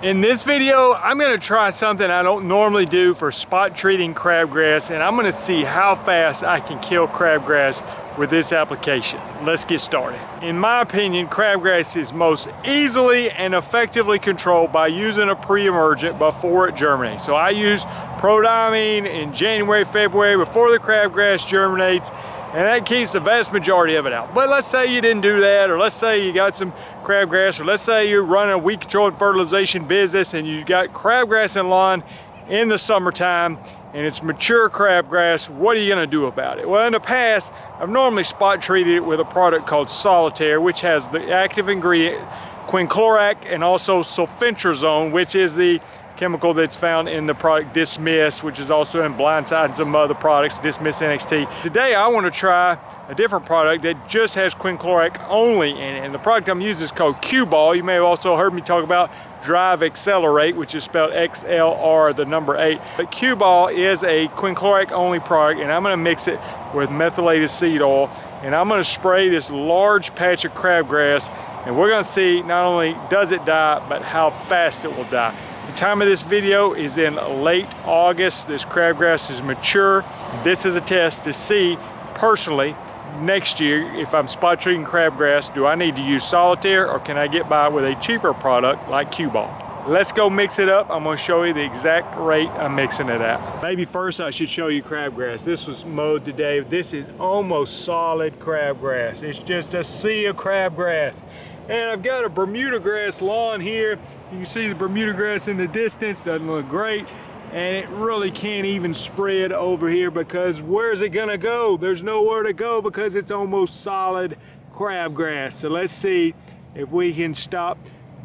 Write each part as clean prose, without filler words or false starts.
In this video, I'm going to try something I don't normally do for spot treating crabgrass, and I'm going to see how fast I can kill crabgrass with this application. Let's get started. In my opinion, crabgrass is most easily and effectively controlled by using a pre-emergent before it germinates. So I use prodiamine in January, February before the crabgrass germinates, and that keeps the vast majority of it out. But let's say you didn't do that, or let's say you got some crabgrass, or let's say you're running a weed control and fertilization business and you got crabgrass in lawn in the summertime and it's mature crabgrass. What are you gonna do about it? Well, in the past, I've normally spot treated it with a product called Solitaire, which has the active ingredient quinclorac and also sulfentrazone, which is the chemical that's found in the product Dismiss, which is also in Blindside and some other products, Dismiss NXT. Today I want to try a different product that just has quinclorac only in it, and the product I'm using is called Q-Ball. You may have also heard me talk about Drive Accelerate, which is spelled XLR, the number 8. But Q-Ball is a quinclorac only product, and I'm going to mix it with methylated seed oil, and I'm going to spray this large patch of crabgrass, and we're going to see not only does it die, but how fast it will die. The time of this video is in late August. This crabgrass is mature. This is a test to see personally next year if I'm spot treating crabgrass, do I need to use Solitaire or can I get by with a cheaper product like Q-Ball? Let's go mix it up. I'm going to show you the exact rate I'm mixing it at. Maybe first I should show you crabgrass. This was mowed today. This is almost solid crabgrass. It's just a sea of crabgrass. And I've got a Bermuda grass lawn here. You can see the Bermuda grass in the distance, doesn't look great. And it really can't even spread over here because where's it gonna go? There's nowhere to go because it's almost solid crabgrass. So let's see if we can stop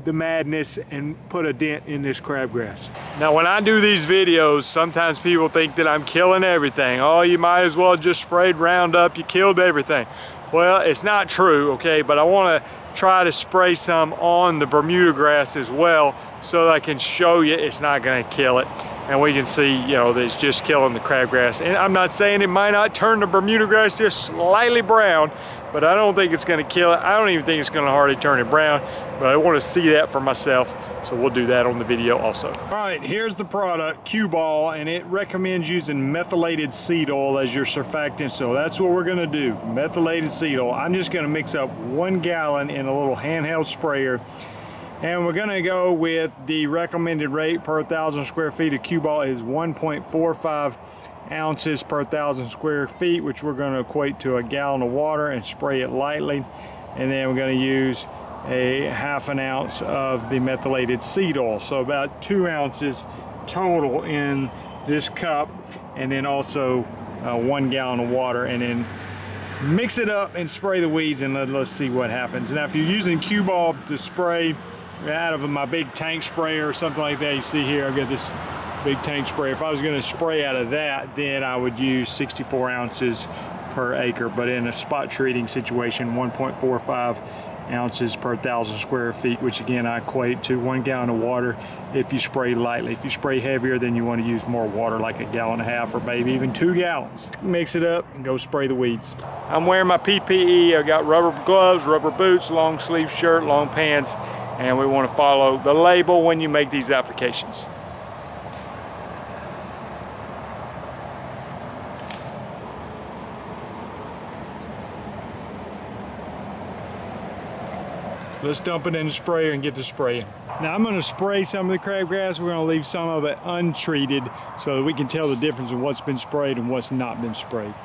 the madness and put a dent in this crabgrass. Now when I do these videos, sometimes people think that I'm killing everything. Oh, you might as well just sprayed Roundup, you killed everything. Well, it's not true, okay? But I wanna try to spray some on the Bermuda grass as well so that I can show you it's not gonna kill it. And we can see, you know, that it's just killing the crabgrass. And I'm not saying it might not turn the Bermuda grass just slightly brown, but I don't think it's gonna kill it. I don't even think it's gonna hardly turn it brown, but I wanna see that for myself. So we'll do that on the video also. All right, here's the product, Q-Ball, and it recommends using methylated seed oil as your surfactant. So that's what we're gonna do, methylated seed oil. I'm just gonna mix up 1 gallon in a little handheld sprayer. And we're gonna go with the recommended rate per 1,000 square feet of Q-Ball is 1.45 ounces per 1,000 square feet, which we're gonna equate to a gallon of water, and spray it lightly. And then we're gonna use a ½ an ounce of the methylated seed oil. So about 2 ounces total in this cup, and then also 1 gallon of water, and then mix it up and spray the weeds, and let's see what happens. Now if you're using Q-Ball to spray out of my big tank sprayer or something like that, you see here I've got this big tank sprayer. If I was going to spray out of that, then I would use 64 ounces per acre, but in a spot treating situation, 1.45 ounces per 1,000 square feet, which again I equate to 1 gallon of water if you spray lightly. If you spray heavier, then you want to use more water, like 1.5 gallons or maybe even 2 gallons. Mix it up and go spray the weeds. I'm wearing my PPE. I've got rubber gloves, rubber boots, long sleeve shirt, long pants, and we want to follow the label when you make these applications. Let's dump it in the sprayer and get to spraying. Now I'm going to spray some of the crabgrass. We're going to leave some of it untreated so that we can tell the difference in what's been sprayed and what's not been sprayed.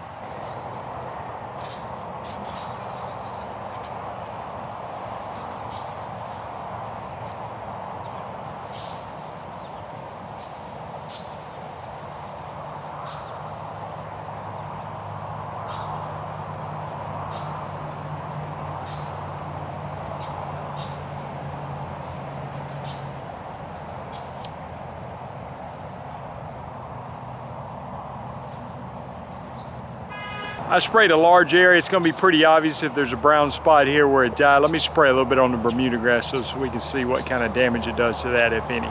I sprayed a large area. It's going to be pretty obvious if there's a brown spot here where it died. Let me spray a little bit on the Bermuda grass so we can see what kind of damage it does to that, if any.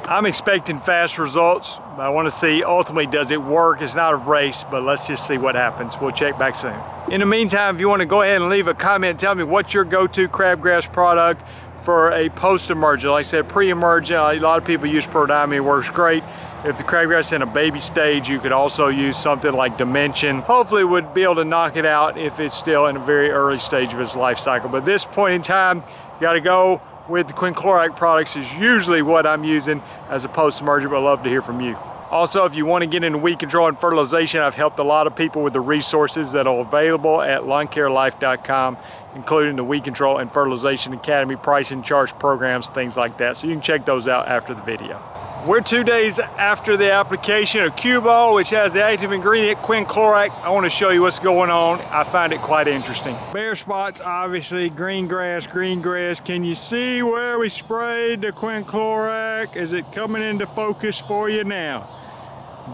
I'm expecting fast results But I want to see ultimately, does it work? It's not a race, but let's just see what happens. We'll check back soon. In the meantime, if you want to go ahead and leave a comment, tell me what's your go-to crabgrass product for a post-emergent. Like I said, pre-emergent, a lot of people use prodiamine, works great. If the crabgrass is in a baby stage, you could also use something like Dimension. Hopefully it would be able to knock it out if it's still in a very early stage of its life cycle. But at this point in time, you gotta go with the quinclorac products is usually what I'm using as a post-emergent, but I'd love to hear from you. Also, if you want to get into weed control and fertilization, I've helped a lot of people with the resources that are available at lawncarelife.com, including the Weed Control and Fertilization Academy, pricing, charge programs, things like that. So you can check those out after the video. We're 2 days after the application of Cuball, which has the active ingredient quinclorac. I want to show you what's going on. I find it quite interesting. Bare spots, obviously, green grass. Can you see where we sprayed the quinclorac? Is it coming into focus for you now?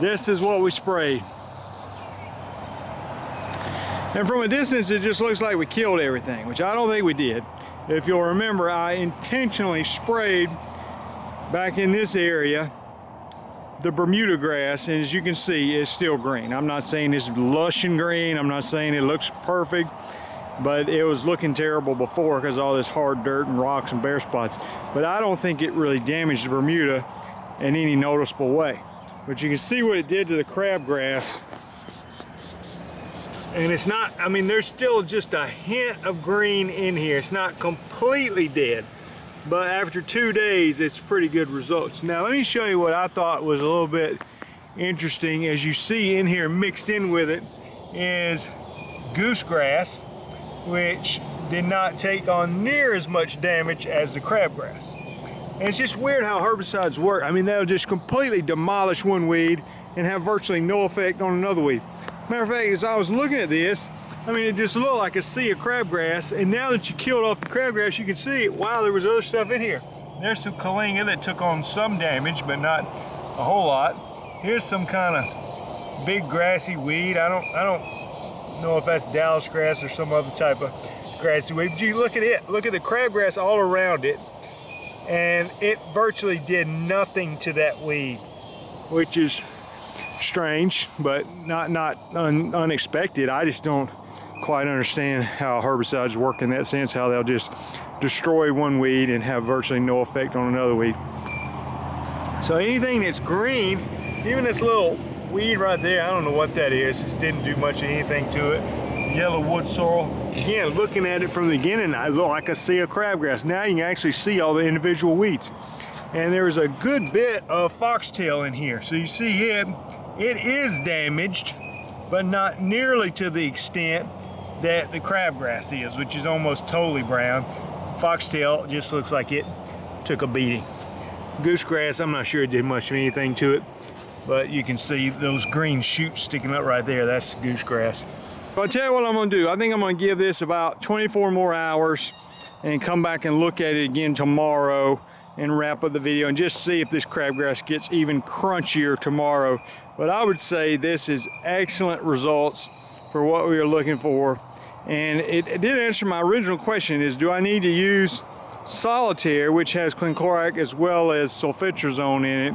This is what we sprayed. And from a distance, it just looks like we killed everything, which I don't think we did. If you'll remember, I intentionally sprayed back in this area the Bermuda grass, and as you can see, it's still green. I'm not saying it's lush and green, I'm not saying it looks perfect, but it was looking terrible before because of all this hard dirt and rocks and bare spots. But I don't think it really damaged the Bermuda in any noticeable way. But you can see what it did to the crabgrass. And it's not, I mean, there's still just a hint of green in here. It's not completely dead. But after 2 days, it's pretty good results. Now, let me show you what I thought was a little bit interesting. As you see in here, mixed in with it is goosegrass, which did not take on near as much damage as the crabgrass. And it's just weird how herbicides work. I mean, they'll just completely demolish one weed and have virtually no effect on another weed. Matter of fact, as I was looking at this, I mean, it just looked like a sea of crabgrass, and now that you killed off the crabgrass, you can see, wow, there was other stuff in here. There's some kalinga that took on some damage, but not a whole lot. Here's some kind of big grassy weed. I don't know if that's Dallas grass or some other type of grassy weed, but you look at it. Look at the crabgrass all around it, and it virtually did nothing to that weed, which is strange, but not unexpected. I just don't quite understand how herbicides work in that sense, how they'll just destroy one weed and have virtually no effect on another weed. So anything that's green, even this little weed right there, I don't know what that is, it didn't do much of anything to it. Yellow wood sorrel, again, looking at it from the beginning, I look like I see a crabgrass. Now you can actually see all the individual weeds. And there's a good bit of foxtail in here. So you see it is damaged, but not nearly to the extent that the crabgrass is, which is almost totally brown. Foxtail just looks like it took a beating. Goosegrass, I'm not sure it did much of anything to it, but you can see those green shoots sticking up right there. That's goosegrass. So I'll tell you what I'm gonna do. I think I'm gonna give this about 24 more hours and come back and look at it again tomorrow and wrap up the video and just see if this crabgrass gets even crunchier tomorrow. But I would say this is excellent results for what we are looking for. And it did answer my original question, is do I need to use solitaire, which has quinclorac as well as sulfentrazone in it.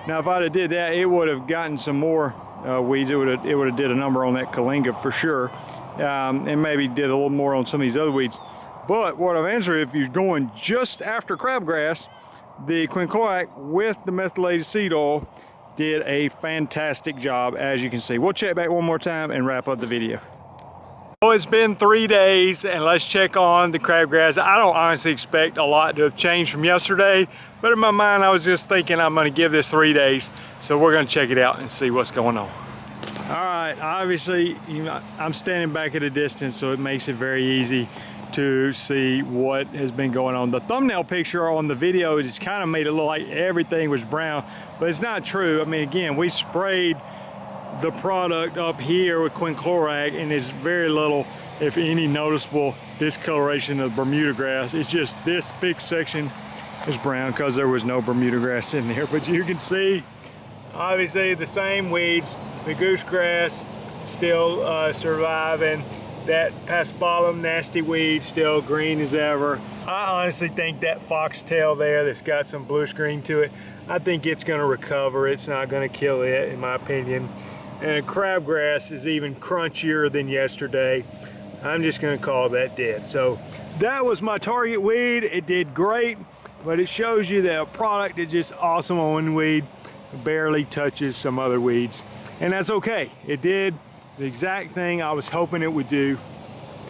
Now if I'd have did that, it would have gotten some more weeds. It would have did a number on that kalinga for sure, and maybe did a little more on some of these other weeds. But what I've answered, if you're going just after crabgrass, the quinclorac with the methylated seed oil did a fantastic job, as you can see. We'll check back one more time and wrap up the video. So it's been 3 days, and let's check on the crabgrass. I don't honestly expect a lot to have changed from yesterday, but in my mind I was just thinking I'm gonna give this 3 days. So we're gonna check it out and see what's going on. All right, obviously, I'm standing back at a distance, so it makes it very easy to see what has been going on. The thumbnail picture on the video just kind of made it look like everything was brown, but it's not true. I mean, again, we sprayed the product up here with quinclorac, and there's very little, if any, noticeable discoloration of Bermuda grass. It's just this big section is brown because there was no Bermuda grass in there. But you can see, obviously, the same weeds, the goosegrass still surviving. That paspalum nasty weed still green as ever. I honestly think that foxtail there that's got some bluish green to it, I think it's gonna recover. It's not gonna kill it, in my opinion. And crabgrass is even crunchier than yesterday. I'm just gonna call that dead. So that was my target weed. It did great, but it shows you that a product is just awesome on one weed, barely touches some other weeds. And that's okay. It did the exact thing I was hoping it would do,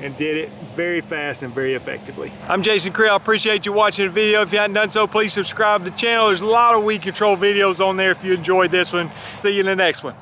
and did it very fast and very effectively. I'm Jason Creel. I appreciate you watching the video. If you haven't done so, please subscribe to the channel. There's a lot of weed control videos on there if you enjoyed this one. See you in the next one.